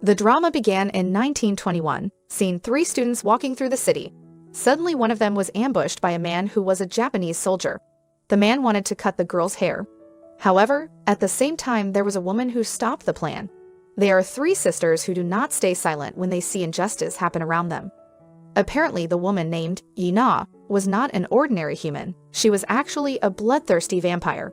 The drama began in 1921, seeing three students walking through the city. Suddenly one of them was ambushed by a man who was a Japanese soldier. The man wanted to cut the girl's hair. However, at the same time there was a woman who stopped the plan. They are three sisters who do not stay silent when they see injustice happen around them. Apparently the woman named Yeon Na was not an ordinary human. She was actually a bloodthirsty vampire.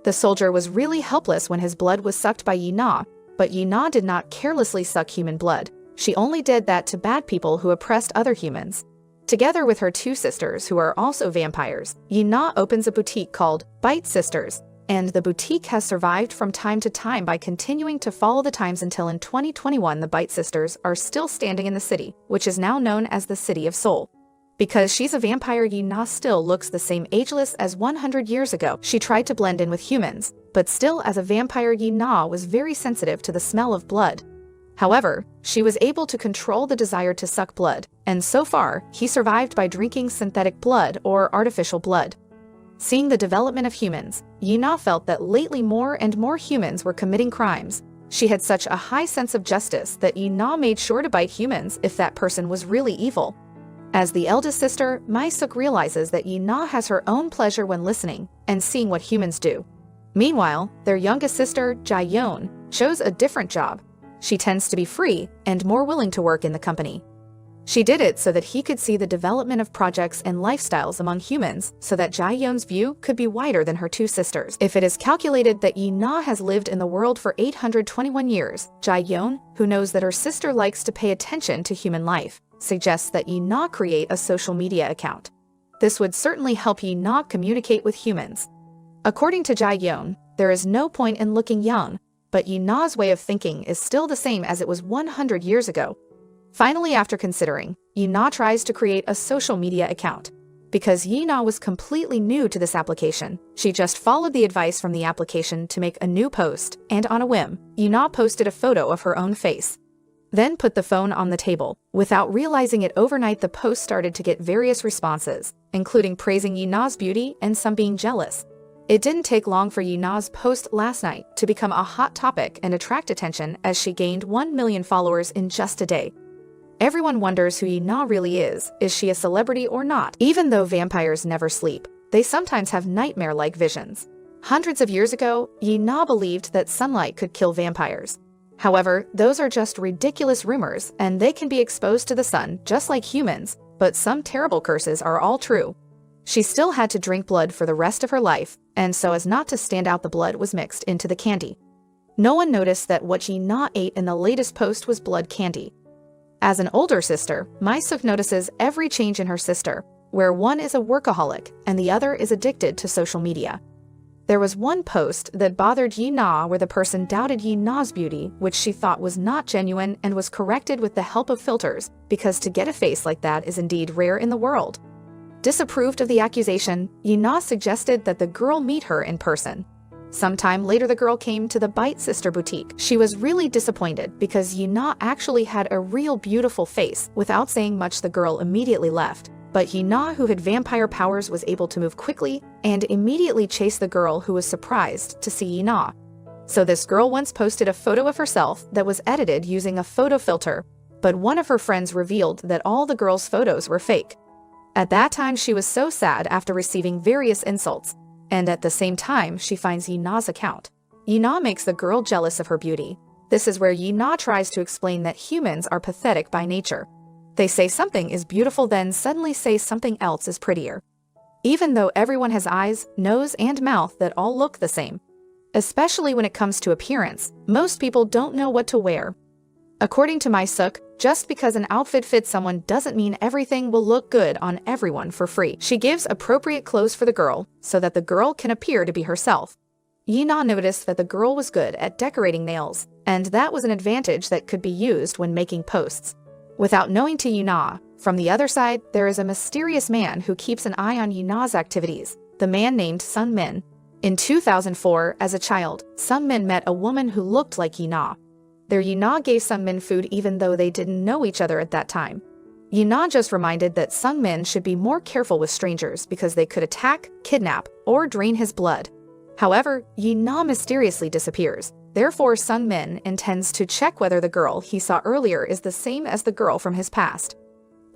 The soldier was really helpless when his blood was sucked by Yeon Na, but Yeon Na did not carelessly suck human blood. She only did that to bad people who oppressed other humans. Together with her two sisters who are also vampires, Yeon Na opens a boutique called Bite Sisters, and the boutique has survived from time to time by continuing to follow the times until in 2021 the Bite Sisters are still standing in the city, which is now known as the city of Seoul. Because she's a vampire, Yeon Na still looks the same ageless as 100 years ago. She tried to blend in with humans, but still as a vampire Yeon Na was very sensitive to the smell of blood. However, she was able to control the desire to suck blood, and so far, he survived by drinking synthetic blood or artificial blood. Seeing the development of humans, Yeon Na felt that lately more and more humans were committing crimes. She had such a high sense of justice that Yeon Na made sure to bite humans if that person was really evil. As the eldest sister, Sook realizes that Yeon Na has her own pleasure when listening and seeing what humans do. Meanwhile, their youngest sister, Yeon, chose a different job. She tends to be free and more willing to work in the company. She did it so that he could see the development of projects and lifestyles among humans so that Yeon's view could be wider than her two sisters. If it is calculated that Yeon Na has lived in the world for 821 years, Yeon, who knows that her sister likes to pay attention to human life, suggests that Yeon Na create a social media account. This would certainly help Yeon Na communicate with humans. According to Yeon, there is no point in looking young, but Yeon Na's way of thinking is still the same as it was 100 years ago. Finally, after considering, Yeon Na tries to create a social media account. Because Yeon Na was completely new to this application, she just followed the advice from the application to make a new post, and on a whim, Yeon Na posted a photo of her own face. Then put the phone on the table. Without realizing it overnight, the post started to get various responses, including praising Yeon Na's beauty and some being jealous. It didn't take long for Yeon Na's post last night to become a hot topic and attract attention as she gained 1 million followers in just a day. Everyone wonders who Yeon Na really is she a celebrity or not? Even though vampires never sleep, they sometimes have nightmare-like visions. Hundreds of years ago, Yeon Na believed that sunlight could kill vampires. However, those are just ridiculous rumors, and they can be exposed to the sun just like humans, but some terrible curses are all true. She still had to drink blood for the rest of her life, and so as not to stand out, the blood was mixed into the candy. No one noticed that what Yeon Na ate in the latest post was blood candy. As an older sister, Sook notices every change in her sister, where one is a workaholic and the other is addicted to social media. There was one post that bothered Yeon Na where the person doubted Yeon Na's beauty, which she thought was not genuine, and was corrected with the help of filters, because to get a face like that is indeed rare in the world. Disapproved of the accusation, Yeon Na suggested that the girl meet her in person. Sometime later the girl came to the Bite Sister boutique. She was really disappointed because Yeon Na actually had a real beautiful face. Without saying much, the girl immediately left. But Yeon Na, who had vampire powers, was able to move quickly and immediately chase the girl, who was surprised to see Yeon Na. So this girl once posted a photo of herself that was edited using a photo filter, but one of her friends revealed that all the girl's photos were fake. At that time she was so sad after receiving various insults, and at the same time she finds Yeon Na's account. Yeon Na makes the girl jealous of her beauty. This is where Yeon Na tries to explain that humans are pathetic by nature. They say something is beautiful, then suddenly say something else is prettier. Even though everyone has eyes, nose, and mouth that all look the same. Especially when it comes to appearance, most people don't know what to wear. According to Sook, just because an outfit fits someone doesn't mean everything will look good on everyone for free. She gives appropriate clothes for the girl so that the girl can appear to be herself. Yeon Na noticed that the girl was good at decorating nails, and that was an advantage that could be used when making posts. Without knowing to Yeon Na, from the other side, there is a mysterious man who keeps an eye on Yeon Na's activities, the man named Sun Min. In 2004, as a child, Sun Min met a woman who looked like Yeon Na. Yeon Na gave Sun Min food even though they didn't know each other at that time. Yeon Na just reminded that Sun Min should be more careful with strangers because they could attack, kidnap, or drain his blood. However, Yeon Na mysteriously disappears. Therefore, Sun Min intends to check whether the girl he saw earlier is the same as the girl from his past.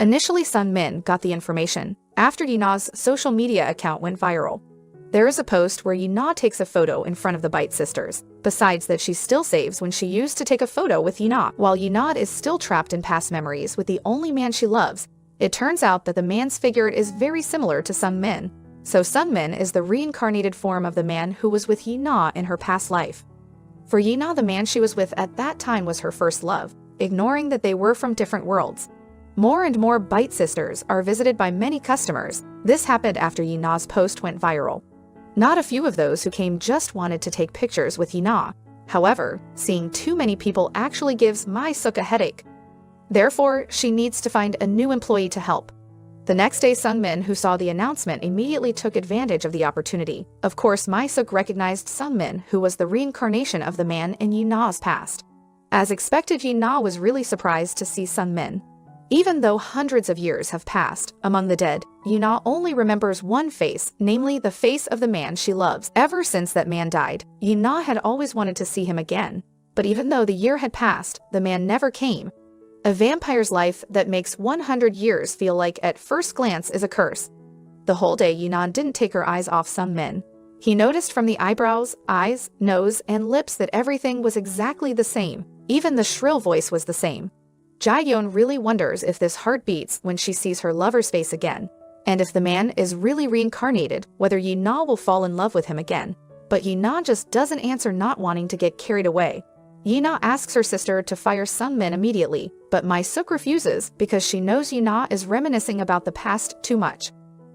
Initially, Sun Min got the information after Yeon's social media account went viral. There is a post where Yeon takes a photo in front of the Bite sisters. Besides that, she still saves when she used to take a photo with Yeon. While Yeon is still trapped in past memories with the only man she loves, it turns out that the man's figure is very similar to Sun Min. So Sun Min is the reincarnated form of the man who was with Yeon in her past life. For Yeon, the man she was with at that time was her first love, ignoring that they were from different worlds. More and more Bite sisters are visited by many customers. This happened after Yeon's post went viral. Not a few of those who came just wanted to take pictures with Yeon. However, seeing too many people actually gives my Sook a headache. Therefore, she needs to find a new employee to help. The next day, Sun Min, who saw the announcement, immediately took advantage of the opportunity. Of course, my Sook recognized Sun Min, who was the reincarnation of the man in Yeon's past. As expected, Yeon was really surprised to see Sun Min. Even though hundreds of years have passed among the dead, Yeon only remembers one face, namely the face of the man she loves. Ever since that man died, Yeon had always wanted to see him again. But even though the year had passed, the man never came. A vampire's life that makes 100 years feel like at first glance is a curse. The whole day, Yeon didn't take her eyes off Sun Min. He noticed from the eyebrows, eyes, nose, and lips that everything was exactly the same. Even the shrill voice was the same. Yeon really wonders if this heart beats when she sees her lover's face again, and if the man is really reincarnated, whether Yeon will fall in love with him again. But Yeon just doesn't answer, not wanting to get carried away. Yeon asks her sister to fire Sun Min immediately, but my Sook refuses because she knows Yeon is reminiscing about the past too much.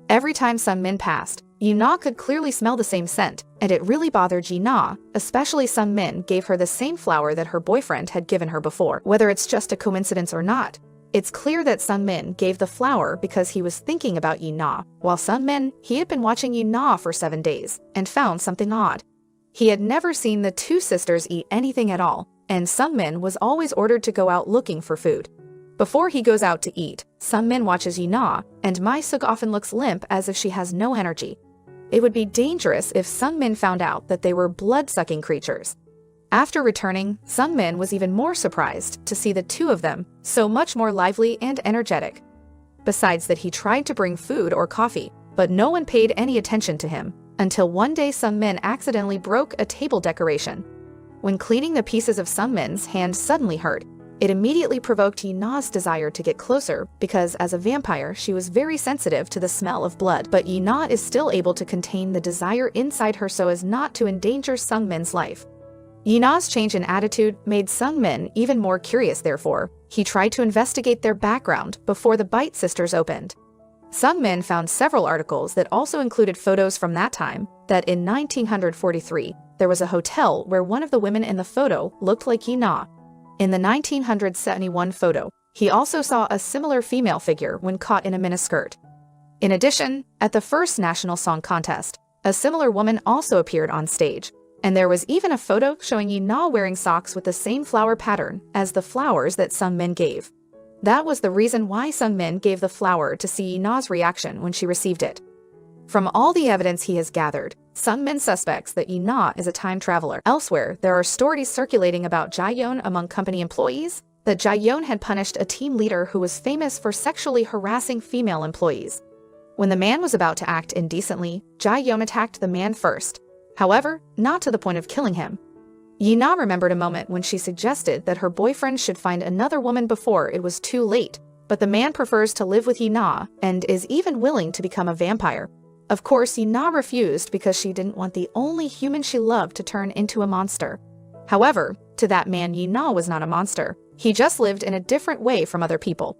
Every time Sun Min passed, Yeon could clearly smell the same scent, and it really bothered Yeon, especially Sun Min gave her the same flower that her boyfriend had given her before. Whether it's just a coincidence or not, it's clear that Sun Min gave the flower because he was thinking about Yeon, while Sun Min, he had been watching Yeon for 7 days, and found something odd. He had never seen the two sisters eat anything at all, and Sun Min was always ordered to go out looking for food. Before he goes out to eat, Sun Min watches Yeon, and my Sook often looks limp as if she has no energy. It would be dangerous if Sun Min found out that they were blood-sucking creatures. After returning, Sun Min was even more surprised to see the two of them so much more lively and energetic. Besides that, he tried to bring food or coffee, but no one paid any attention to him, until one day Sun Min accidentally broke a table decoration. When cleaning, the pieces of Sun Min's hand suddenly hurt. It immediately provoked Yeon's desire to get closer because as a vampire, she was very sensitive to the smell of blood. But Yeon is still able to contain the desire inside her so as not to endanger Sun Min's life. Yeon's change in attitude made Sun Min even more curious. Therefore, he tried to investigate their background before the Bite sisters opened. Sun Min found several articles that also included photos from that time, that in 1943, there was a hotel where one of the women in the photo looked like Yeon. In the 1971 photo, he also saw a similar female figure when caught in a miniskirt. In addition, at the first National Song Contest, a similar woman also appeared on stage, and there was even a photo showing Yeon wearing socks with the same flower pattern as the flowers that Sun Min gave. That was the reason why Sun Min gave the flower to see Yeon's reaction when she received it. From all the evidence he has gathered, Sun Min suspects that Yeon is a time traveler. Elsewhere, there are stories circulating about Yeon among company employees, that Yeon had punished a team leader who was famous for sexually harassing female employees. When the man was about to act indecently, Yeon attacked the man first. However, not to the point of killing him. Yeon remembered a moment when she suggested that her boyfriend should find another woman before it was too late, but the man prefers to live with Yeon and is even willing to become a vampire. Of course, Yeon refused because she didn't want the only human she loved to turn into a monster. However, to that man, Yeon was not a monster. He just lived in a different way from other people.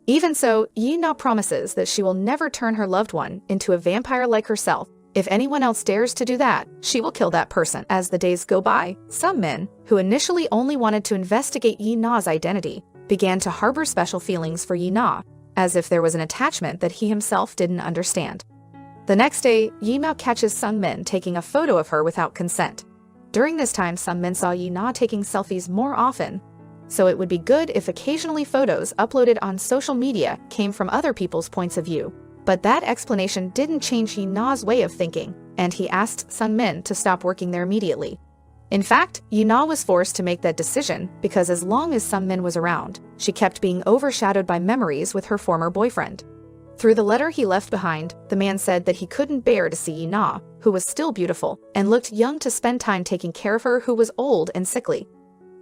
Even so, Yeon promises that she will never turn her loved one into a vampire like herself. If anyone else dares to do that, she will kill that person. As the days go by, Sun Min, who initially only wanted to investigate Yeon's identity, began to harbor special feelings for Yeon, as if there was an attachment that he himself didn't understand. The next day, Yeon catches Sun Min taking a photo of her without consent. During this time, Sun Min saw Yeon taking selfies more often, so it would be good if occasionally photos uploaded on social media came from other people's points of view. But that explanation didn't change Yeon's way of thinking, and he asked Sun Min to stop working there immediately. In fact, Yeon was forced to make that decision because as long as Sungmin was around, she kept being overshadowed by memories with her former boyfriend. Through the letter he left behind, the man said that he couldn't bear to see Yeon, who was still beautiful, and looked young to spend time taking care of her who was old and sickly.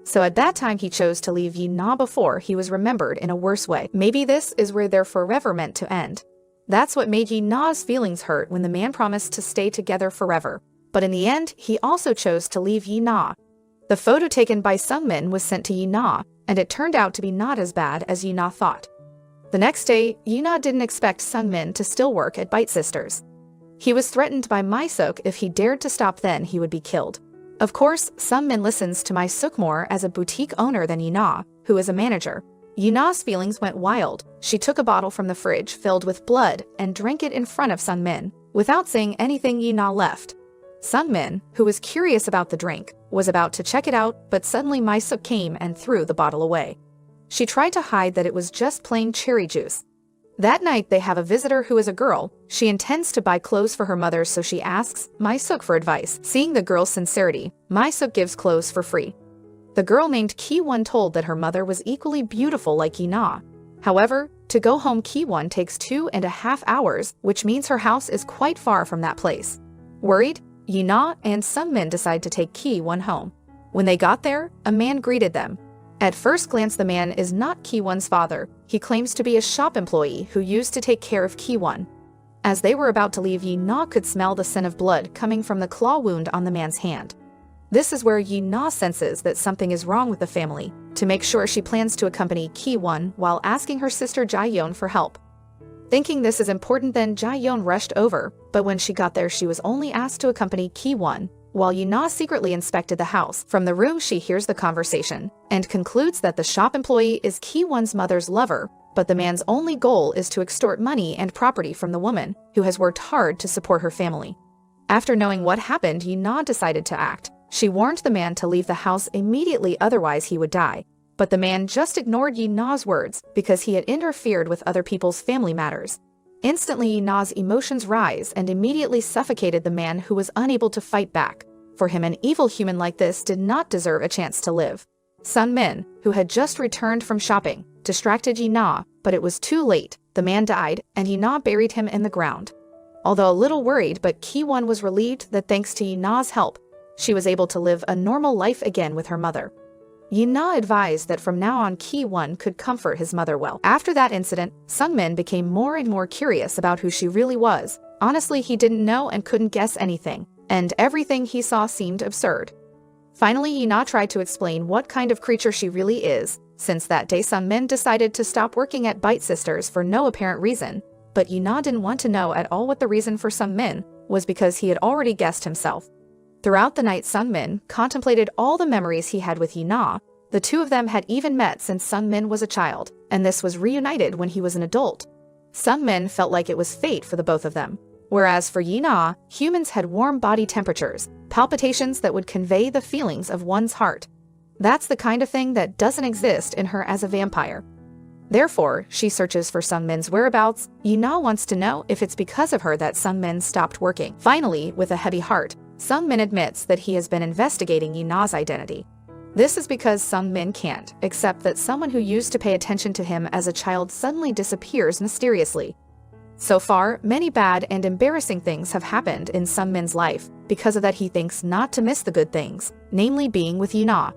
So at that time he chose to leave Yeon before he was remembered in a worse way. Maybe this is where they're forever meant to end. That's what made Yeon's feelings hurt when the man promised to stay together forever. But in the end, he also chose to leave Yeon. The photo taken by Sungmin was sent to Yeon, and it turned out to be not as bad as Yeon thought. The next day, Yeon didn't expect Sungmin to still work at Bite Sisters. He was threatened by Sook if he dared to stop, then he would be killed. Of course, Sungmin listens to Sook more as a boutique owner than Yeon, who is a manager. Yeon's feelings went wild. She took a bottle from the fridge filled with blood and drank it in front of Sungmin. Without saying anything, Yeon left. Sungmin, who was curious about the drink, was about to check it out, but suddenly Sook came and threw the bottle away. She tried to hide that it was just plain cherry juice. That night they have a visitor who is a girl. She intends to buy clothes for her mother, so she asks Sook for advice. Seeing the girl's sincerity, Sook gives clothes for free. The girl named Ki-won told that her mother was equally beautiful like Yeon. However, to go home Ki-won takes 2.5 hours, which means her house is quite far from that place. Worried, Yeon and Sungmin decide to take Ki-won home. When they got there, a man greeted them. At first glance, the man is not Ki-won's father. He claims to be a shop employee who used to take care of Ki-won. As they were about to leave, Yeon could smell the scent of blood coming from the claw wound on the man's hand. This is where Yeon senses that something is wrong with the family. To make sure, she plans to accompany Ki-won while asking her sister Yeon for help. Thinking this is important, then Yeon rushed over, but when she got there she was only asked to accompany Ki-won. While Yeon secretly inspected the house, from the room she hears the conversation, and concludes that the shop employee is Ki-won's mother's lover, but the man's only goal is to extort money and property from the woman, who has worked hard to support her family. After knowing what happened, Yeon decided to act. She warned the man to leave the house immediately, otherwise he would die. But the man just ignored Yeon's words because he had interfered with other people's family matters. Instantly, Yeon's emotions rise and immediately suffocated the man, who was unable to fight back. For him, an evil human like this did not deserve a chance to live. Sungmin, who had just returned from shopping, distracted Yeon, but it was too late. The man died, and Yeon buried him in the ground. Although a little worried, but Ki-won was relieved that thanks to Yeon's help, she was able to live a normal life again with her mother. Yeon advised that from now on Ki-won could comfort his mother well. After that incident, Sungmin became more and more curious about who she really was. Honestly, he didn't know and couldn't guess anything, and everything he saw seemed absurd. Finally, Yeon tried to explain what kind of creature she really is. Since that day, Sungmin decided to stop working at Bite Sisters for no apparent reason, but Yeon didn't want to know at all what the reason for Sungmin was, because he had already guessed himself. Throughout the night, Sungmin contemplated all the memories he had with Yeon. The two of them had even met since Sungmin was a child, and this was reunited when he was an adult. Sungmin felt like it was fate for the both of them. Whereas for Yeon, humans had warm body temperatures, palpitations that would convey the feelings of one's heart. That's the kind of thing that doesn't exist in her as a vampire. Therefore, she searches for Sungmin's whereabouts. Yeon wants to know if it's because of her that Sungmin stopped working. Finally, with a heavy heart, Sungmin admits that he has been investigating Yeon's identity. This is because Sungmin can't accept that someone who used to pay attention to him as a child suddenly disappears mysteriously. So far, many bad and embarrassing things have happened in Sungmin's life. Because of that, he thinks not to miss the good things, namely being with Yeon.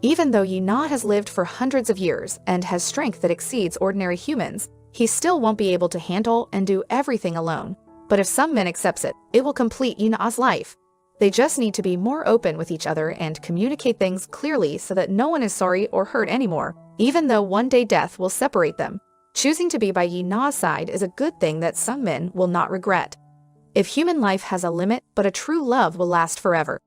Even though Yeon has lived for hundreds of years and has strength that exceeds ordinary humans, he still won't be able to handle and do everything alone. But if Sungmin accepts it, it will complete Yeon's life. They just need to be more open with each other and communicate things clearly so that no one is sorry or hurt anymore, even though one day death will separate them. Choosing to be by Yeon's side is a good thing that Sungmin will not regret. If human life has a limit, but a true love will last forever.